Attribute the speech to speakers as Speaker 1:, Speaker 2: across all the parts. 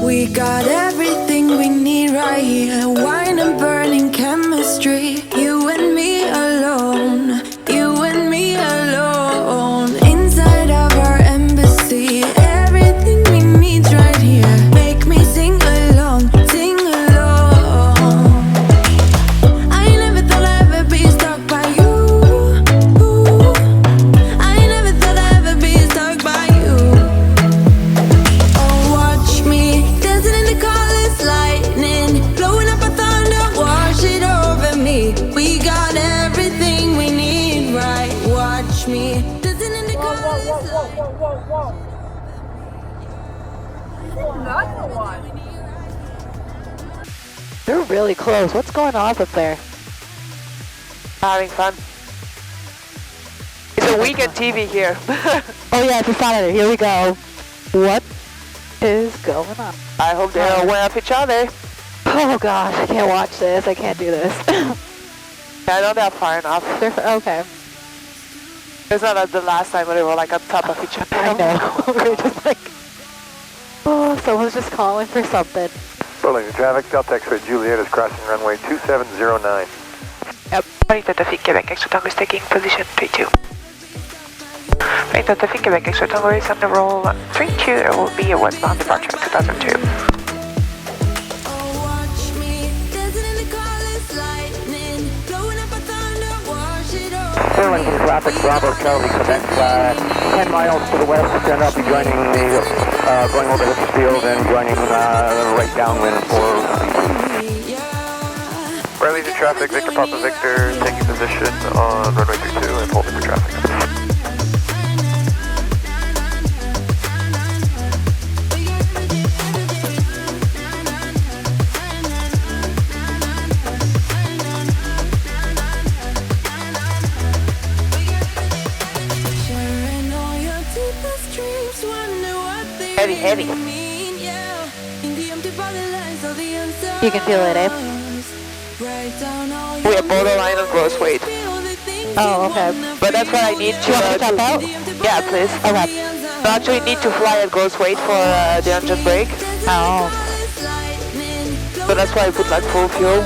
Speaker 1: We got everything we need right here. Wine and burning chemistry. You and me alone. You and me alone. Inside of our embassy. Everything we need right here. Make me sing along. Sing along. I never thought I'd ever be stuck by you. I never thought I'd ever be stuck by you. Oh, watch me dancing in the colors, lightning blowing up a thunder, wash it over me. We got everything we need, right? Watch me dancing in the colors.
Speaker 2: They're really close. What's going on up there?
Speaker 3: Having fun. It's a weekend TV here.
Speaker 2: Oh yeah, it's a Saturday. Here we go. What is going on?
Speaker 3: I hope they're aware of each other.
Speaker 2: Oh gosh, I can't watch this. I can't do this.
Speaker 3: I know they're far enough.
Speaker 2: Okay.
Speaker 3: It's not like the last time when they were like on top of each other.
Speaker 2: I know. We're just like, oh, someone's just calling for something.
Speaker 4: Rolling the traffic, Delta X-ray Juliet is crossing runway 2709.
Speaker 3: Yep. Flight Traffic Quebec Extra Tango is taking position 32. Flight Traffic Quebec Extra Tango is on the roll 32. It will be a westbound departure 2002.
Speaker 4: Rolling the traffic, Bravo Charlie, Quebec, 10 miles to the west, and I'll be joining the, going over this field and joining right downwind for... Riley to traffic, Victor Papa Victor, taking position on runway 32 and holding the traffic.
Speaker 3: Heavy.
Speaker 2: You can feel it, eh?
Speaker 3: We are borderline on gross weight.
Speaker 2: Oh, okay.
Speaker 3: But that's what I need to...
Speaker 2: Do you want me to jump out?
Speaker 3: Yeah, please.
Speaker 2: Okay.
Speaker 3: I actually need to fly at gross weight for the engine brake.
Speaker 2: Oh.
Speaker 3: So that's why I put like full fuel.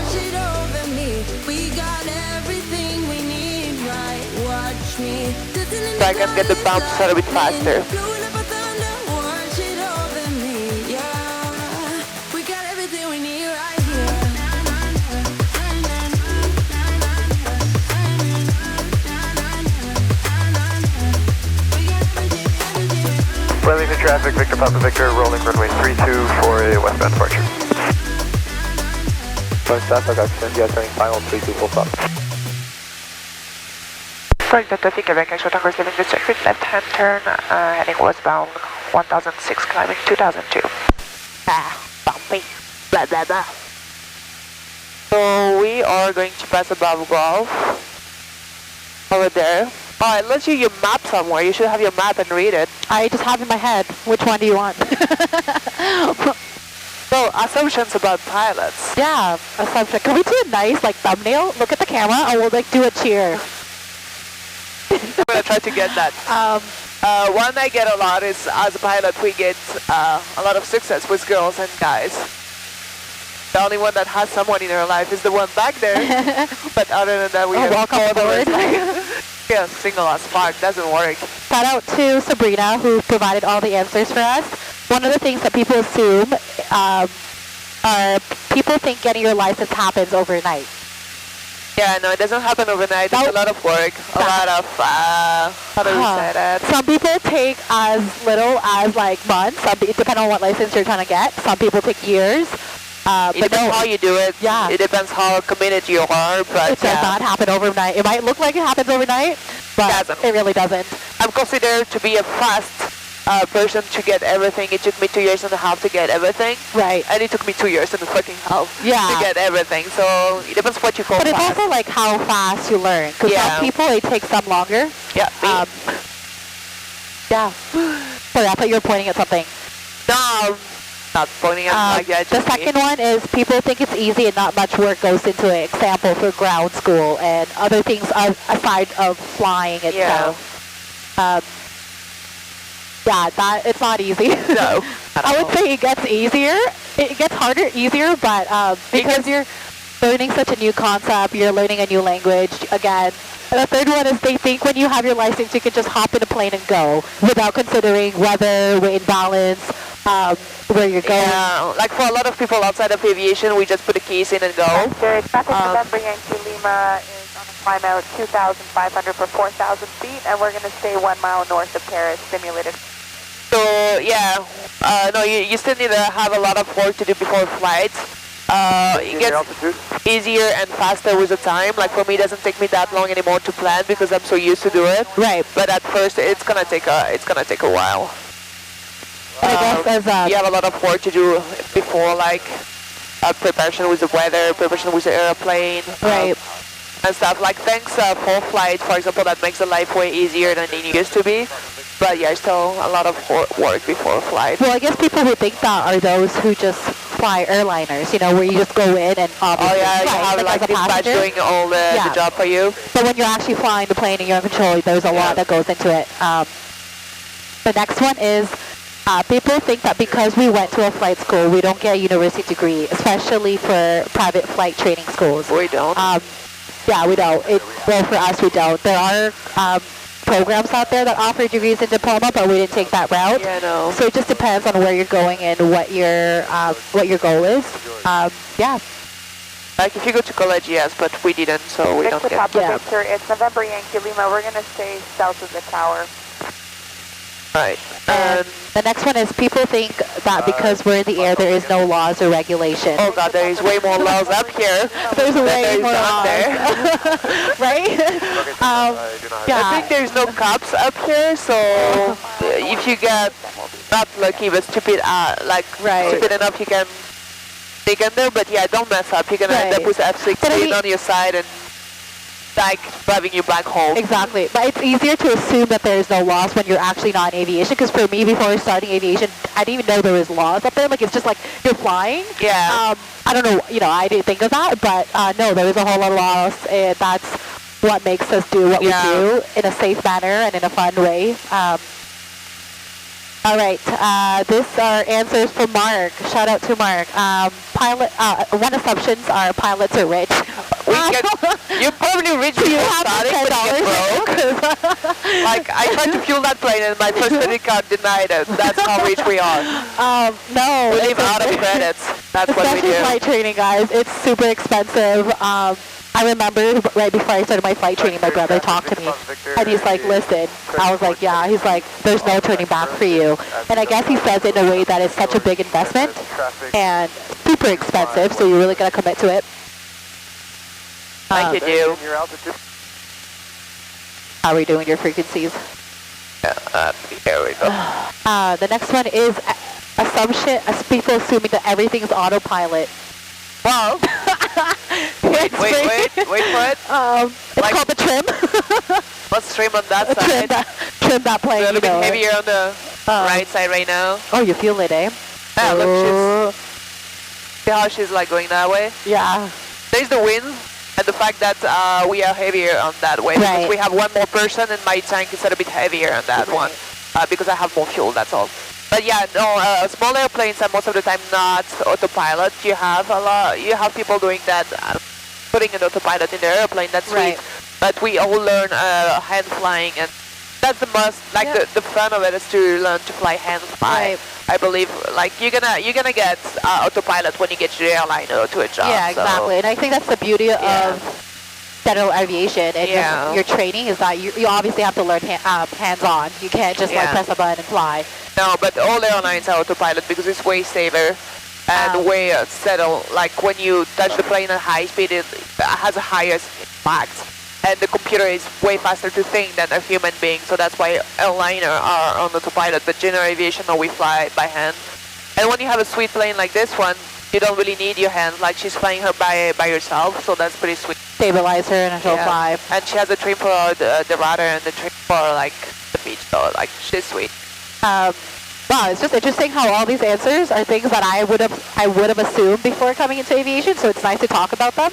Speaker 3: So I can get the bumps a little bit faster.
Speaker 4: Riley to traffic, Victor Papa Victor, rolling runway 32 for a westbound departure. First traffic, oxygen, yes, turning final 32 full stop.
Speaker 3: Flight Traffic Quebec Extra Tango is leaving the circuit, left hand turn, heading westbound 1006, climbing 2002. Bumpy. Blah, blah, blah. So we are going to pass above Gulf. Over there. Oh, it lets you your map somewhere. You should have your map and read it.
Speaker 2: I just have in my head. Which one do you want?
Speaker 3: So, assumptions about pilots.
Speaker 2: Yeah, assumption. Can we do a nice like thumbnail? Look at the camera and we'll like do a cheer.
Speaker 3: I'm gonna try to get that. One I get a lot is, as a pilot, we get a lot of success with girls and guys. The only one that has someone in her life is the one back there. But other than that, we have
Speaker 2: welcome aboard.
Speaker 3: Yeah, single as fuck, doesn't work.
Speaker 2: Shout out to Sabrina who provided all the answers for us. One of the things that people assume are people think getting your license happens overnight.
Speaker 3: Yeah, no, it doesn't happen overnight. It's a lot of work, a lot of, how do we say that?
Speaker 2: Some people take as little as like months, depending on what license you're trying to get. Some people take years.
Speaker 3: It depends how you do it.
Speaker 2: Yeah.
Speaker 3: It depends how committed you are, but
Speaker 2: it does not happen overnight. It might look like it happens overnight, but it really doesn't.
Speaker 3: I'm considered to be a fast person to get everything. It took me 2.5 years to get everything.
Speaker 2: Right.
Speaker 3: And it took me 2 years and a fucking half to get everything. So it depends what you call fast.
Speaker 2: But it's also like how fast you learn. Because some people, it takes them longer.
Speaker 3: Yeah.
Speaker 2: Yeah. Sorry, I thought you were pointing at something.
Speaker 3: No, not pointing at like that.
Speaker 2: The second one is people think it's easy and not much work goes into it. Example for ground school and other things aside of flying itself. That it's not easy.
Speaker 3: No.
Speaker 2: I would say it gets easier. It gets harder, easier, but because you're learning such a new concept, you're learning a new language again. And the third one is they think when you have your license, you can just hop in a plane and go without considering weather, weight and balance, where you're going.
Speaker 3: Yeah, like for a lot of people outside of aviation, we just put the keys in and go.
Speaker 5: Traffic November Yankee Lima is on a climb out 2,500 for 4,000 feet, and we're going to stay 1 mile north of Paris, simulated.
Speaker 3: So yeah, no, you still need to have a lot of work to do before flight. It gets easier and faster with the time. Like for me, it doesn't take me that long anymore to plan because I'm so used to do it.
Speaker 2: Right.
Speaker 3: But at first, it's gonna take a while.
Speaker 2: I guess as
Speaker 3: you have a lot of work to do before, like preparation with the weather, preparation with the airplane,
Speaker 2: right,
Speaker 3: and stuff. Like thanks for flight, for example, that makes the life way easier than it used to be. But yeah, still a lot of work before flight.
Speaker 2: Well, I guess people who think that are those who just fly airliners, you know, where you just go in and obviously
Speaker 3: you
Speaker 2: fly,
Speaker 3: have like
Speaker 2: as a
Speaker 3: dispatch
Speaker 2: passenger.
Speaker 3: doing all the job for you.
Speaker 2: But when you're actually flying the plane and you're in control, there's a lot that goes into it. The next one is people think that because we went to a flight school, we don't get a university degree, especially for private flight training schools.
Speaker 3: We don't.
Speaker 2: Yeah, we don't. Well, for us, we don't. There are programs out there that offer degrees and diploma, but we didn't take that route.
Speaker 3: Yeah, no.
Speaker 2: So it just depends on where you're going and what your goal is. Yeah.
Speaker 3: Like if you go to college, yes, but we didn't, so we don't get.
Speaker 5: Papa Victor, it's November Yankee Lima. We're going to stay south of the tower.
Speaker 3: Right.
Speaker 2: And the next one is people think that because we're in the air, there is no laws or regulations.
Speaker 3: Oh God, there is way more laws up here.
Speaker 2: There's way more
Speaker 3: laws
Speaker 2: there. Right? Yeah.
Speaker 3: I think there's no cops up here, so if you get not lucky but stupid, stupid enough, you can dig in there. But yeah, don't mess up. You're gonna end up with F-16 on your side and like driving you back home.
Speaker 2: Exactly. But it's easier to assume that there's no laws when you're actually not in aviation, because for me, before starting aviation, I didn't even know there was laws up there. Like, it's just like you're flying.
Speaker 3: Yeah.
Speaker 2: I don't know, I didn't think of that, but no, there is a whole lot of laws, and that's what makes us do what we do in a safe manner and in a fun way. All right, these are answers from Mark. Shout out to Mark. One assumptions are pilots are rich.
Speaker 3: You're probably rich when you're starting, but you get broke. Like, I tried to fuel that plane and my first credit card denied it. That's how rich we are.
Speaker 2: No.
Speaker 3: We live out of credits. That's what we do.
Speaker 2: Especially flight training, guys. It's super expensive. I remember right before I started my flight training, my brother talked to me, and he's like, listen, I was like, yeah, he's like, there's no turning back for you. And I guess he says it in a way that it's such a big investment and super expensive, so you're really going to commit to it.
Speaker 3: Like you do.
Speaker 2: How are we doing your frequencies?
Speaker 3: Here we go.
Speaker 2: The next one is assumption, people assuming that everything's autopilot.
Speaker 3: Well, wait for it.
Speaker 2: It's called the trim.
Speaker 3: Let's trim on that side.
Speaker 2: Trim that plane.
Speaker 3: A little bit heavier on the right side right now.
Speaker 2: Oh, you feel it, eh?
Speaker 3: Yeah, look, see how she's like going that way?
Speaker 2: Yeah.
Speaker 3: There's the wind and the fact that we are heavier on that way. Because we have one more person and my tank is a little bit heavier on that one. Because I have more fuel, that's all. But yeah, no, small airplanes are most of the time not autopilot. You have people doing that, putting an autopilot in the airplane, that's sweet. But we all learn hand flying, and that's the must, like the fun of it is to learn to fly hand fly. I believe, like you're gonna get autopilot when you get to the airline or to a job.
Speaker 2: Yeah, exactly, and I think that's the beauty of general aviation and your training is that you obviously have to learn hands-on. You can't just like press a button and fly.
Speaker 3: No, but all airlines are autopilot because it's way safer and way settled. Like when you touch the plane at high speed, it has a higher impact. And the computer is way faster to think than a human being, so that's why airliners are on autopilot. But general aviation, no, we fly by hand. And when you have a sweet plane like this one, you don't really need your hands. Like she's flying her by herself, so that's pretty sweet.
Speaker 2: Stabilize her and she'll fly.
Speaker 3: And she has a trim for the rudder and the trim for like the feet, so like she's sweet.
Speaker 2: Wow, it's just interesting how all these answers are things that I would have assumed before coming into aviation. So it's nice to talk about them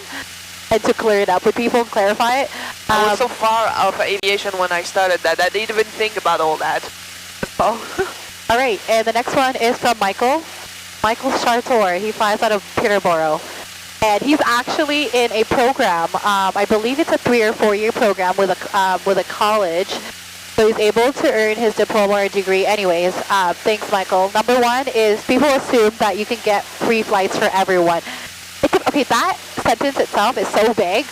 Speaker 2: and to clear it up with people and clarify it.
Speaker 3: I was so far out of aviation when I started that I didn't even think about all that.
Speaker 2: All right, and the next one is from Michael. Michael Chartor. He flies out of Peterborough. And he's actually in a program. I believe it's a 3 or 4 year program with a college. So he's able to earn his diploma or degree anyways. Thanks, Michael. Number one is people assume that you can get free flights for everyone. Okay, that sentence itself is so vague.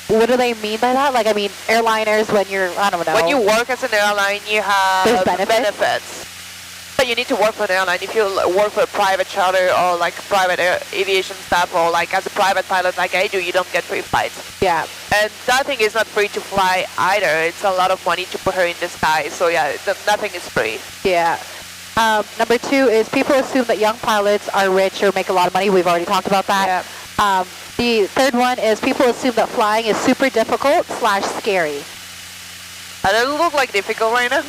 Speaker 2: What do they mean by that? Like, I mean, airliners, when you're, I don't know.
Speaker 3: When you work as an airline, you have
Speaker 2: benefits.
Speaker 3: But you need to work for an airline. If you work for a private charter or like private aviation staff or like as a private pilot like I do, you don't get free flights.
Speaker 2: Yeah.
Speaker 3: And nothing is not free to fly either. It's a lot of money to put her in the sky. So yeah, nothing is free.
Speaker 2: Yeah. Number two is people assume that young pilots are rich or make a lot of money. We've already talked about that. Yeah. The third one is people assume that flying is super difficult / scary.
Speaker 3: And it look like difficult right now.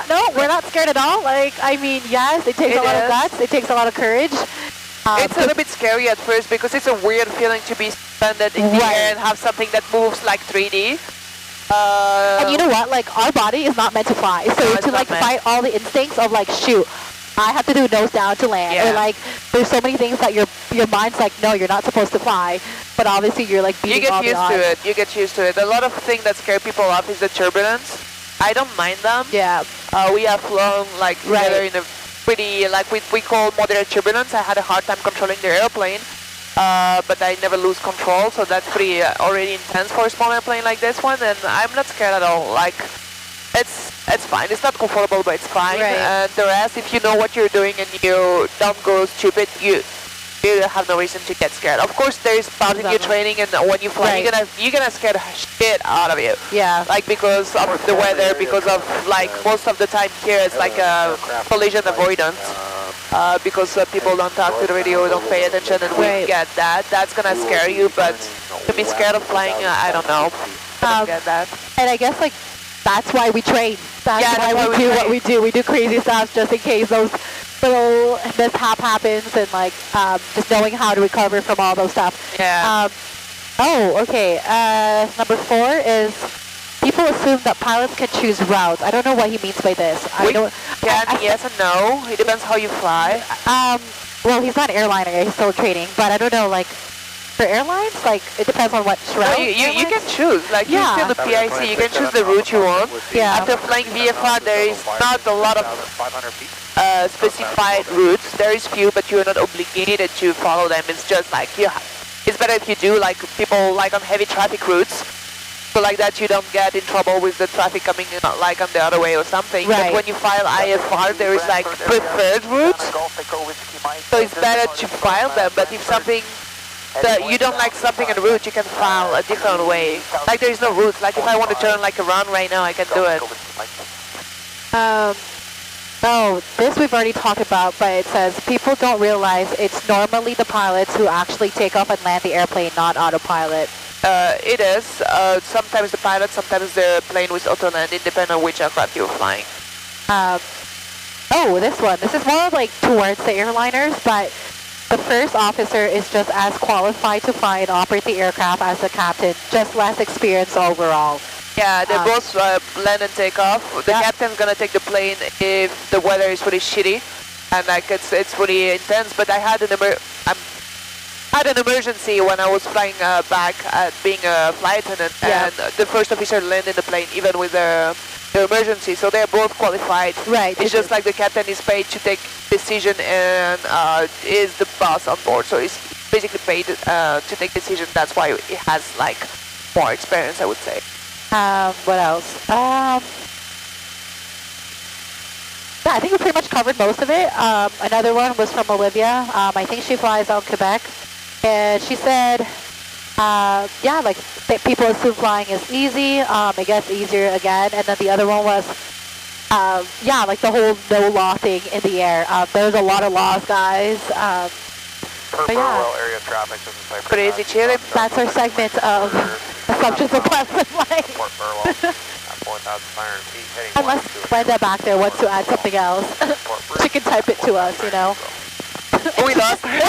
Speaker 2: No, we're not scared at all. Like, I mean, yes, it takes a lot of guts. It takes a lot of courage.
Speaker 3: It's a little bit scary at first because it's a weird feeling to be suspended in the air and have something that moves like 3D.
Speaker 2: And you know what? Like, our body is not meant to fly. So to like fight all the instincts of like, shoot, I have to do nose down to land.
Speaker 3: Yeah.
Speaker 2: Or like, there's so many things that your mind's like, no, you're not supposed to fly. But obviously you're like beating all the odds.
Speaker 3: You get used to it. A lot of things that scare people off is the turbulence. I don't mind them.
Speaker 2: Yeah.
Speaker 3: We have flown like together in a pretty, like we call moderate turbulence. I had a hard time controlling the airplane. But I never lose control, so that's pretty already intense for a small airplane like this one, and I'm not scared at all. Like, it's fine. It's not comfortable, but it's fine.
Speaker 2: Right.
Speaker 3: And the rest, if you know what you're doing and you don't go stupid, you have no reason to get scared. Of course, there's parts in your training, and when you fly, you're gonna scare the shit out of you.
Speaker 2: Yeah.
Speaker 3: Like because of the weather, because of like most of the time here, it's like a collision avoidance. Because people don't talk to the radio, don't pay attention, and we get that. That's gonna scare you, but to be scared of flying, I don't know. I don't get that.
Speaker 2: And I guess like that's why we train. That's why we do what we do. We do crazy stuff just in case those little mishap happens, and like just knowing how to recover from all those stuff.
Speaker 3: Yeah.
Speaker 2: Okay. Number 4 is people assume that pilots can choose routes. I don't know what he means by this.
Speaker 3: Yes and no. It depends how you fly.
Speaker 2: Well, he's not an airliner. He's still training, but I don't know. Like for airlines, like it depends on what route.
Speaker 3: No, you can choose. Like you still the PIC, you can choose the route you want.
Speaker 2: Yeah.
Speaker 3: After flying VFR, there is not a lot of specified routes. There is few, but you are not obligated to follow them. It's just like it's better if you do, like people like on heavy traffic routes. So like that you don't get in trouble with the traffic coming in, like on the other way or something.
Speaker 2: Right.
Speaker 3: But when you file IFR, there is like preferred routes. So it's better to file them. But if something that you don't like something in the route, you can file a different way. Like there is no route. Like if I want to turn like around right now, I can do it.
Speaker 2: This we've already talked about, but it says people don't realize it's normally the pilots who actually take off and land the airplane, not autopilot.
Speaker 3: It is. Sometimes the pilot, sometimes the plane with auto land. It depends on which aircraft you're flying.
Speaker 2: This one. This is more like towards the airliners, but the first officer is just as qualified to fly and operate the aircraft as the captain, just less experience overall.
Speaker 3: Yeah, they both land and take off. The captain's gonna take the plane if the weather is pretty shitty, and like it's pretty intense. But I had an emergency when I was flying back at being a flight attendant, and the first officer landed the plane even with the emergency. So they're both qualified.
Speaker 2: Right.
Speaker 3: It's just like the captain is paid to take decision and is the boss on board. So he's basically paid to take decision. That's why he has like more experience, I would say.
Speaker 2: What else? I think we pretty much covered most of it. Another one was from Olivia. I think she flies out in Quebec. And she said, people assume flying is easy. It gets easier again. And then the other one was, like the whole no law thing in the air. There's a lot of laws, guys.
Speaker 4: Area traffic,
Speaker 3: Crazy chilling.
Speaker 2: That's our segment of assumptions of Pleasant Light. Unless Brenda back there wants to add something else. She can type it to us, you know.
Speaker 3: We lost her.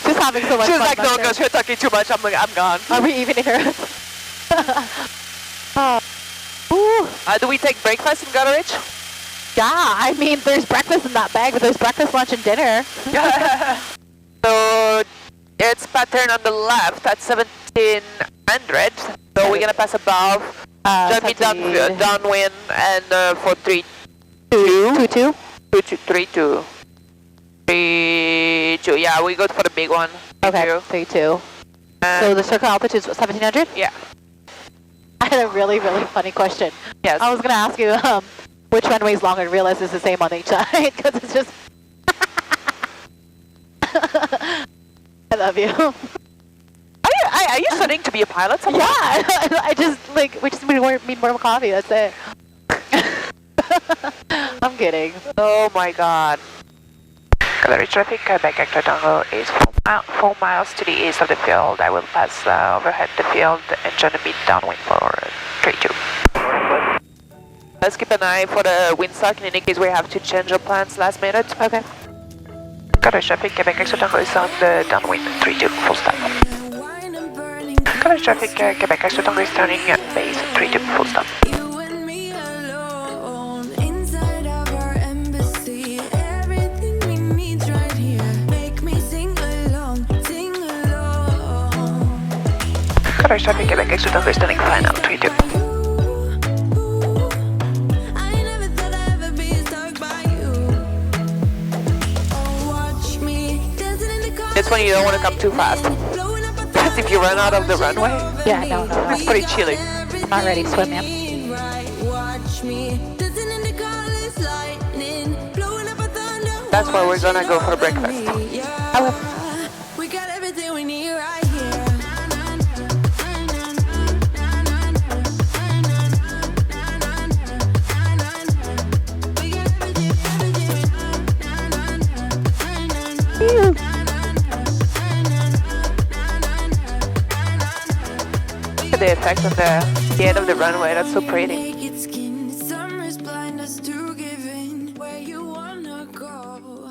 Speaker 2: She's having so much
Speaker 3: She's
Speaker 2: fun.
Speaker 3: like, no, because you're talking too much. I'm gone.
Speaker 2: Are we evening her? Ooh.
Speaker 3: Do we take breakfast in Goderich?
Speaker 2: Yeah, I mean, there's breakfast in that bag, but there's breakfast, lunch, and dinner.
Speaker 3: So it's pattern on the left at 1700. So we're gonna pass above. Jump me downwind and for 3 2
Speaker 2: 2
Speaker 3: 3 2 3 2. Yeah, we go for the big one.
Speaker 2: Okay, 3 2. So the circle altitude is 1700.
Speaker 3: Yeah.
Speaker 2: I had a really funny question.
Speaker 3: Yes.
Speaker 2: I was gonna ask you which runway is longer. And realize it's the same on each side because it's just. I love you.
Speaker 3: Are you studying to be a pilot?
Speaker 2: Yeah, I just we just need more coffee. That's it. I'm kidding.
Speaker 3: Oh my God. Gallery traffic, Quebec Extra Tango is 4 miles to the east of the field. I will pass overhead the field and join the mid downwind for 3 2. Let's keep an eye for the windsock in any case we have to change our plans last minute.
Speaker 2: Okay.
Speaker 3: Gallery traffic, Quebec Extra Tango is on the downwind 3 2, full stop. Gallery traffic, Quebec Extra Tango is turning base 3 2, full stop. Gallery traffic, Quebec Extra Tango is turning final 3 2. It's when you don't want to come too fast. Because if you run out of the runway,
Speaker 2: Yeah, no.
Speaker 3: it's pretty chilly.
Speaker 2: I'm not ready to swim, man.
Speaker 3: That's why we're gonna go for breakfast.
Speaker 2: I will.
Speaker 1: We got everything we need right here.
Speaker 3: Look at the effect on the end of the runway. That's so pretty.
Speaker 1: Summer's blind us to giving where you wanna go.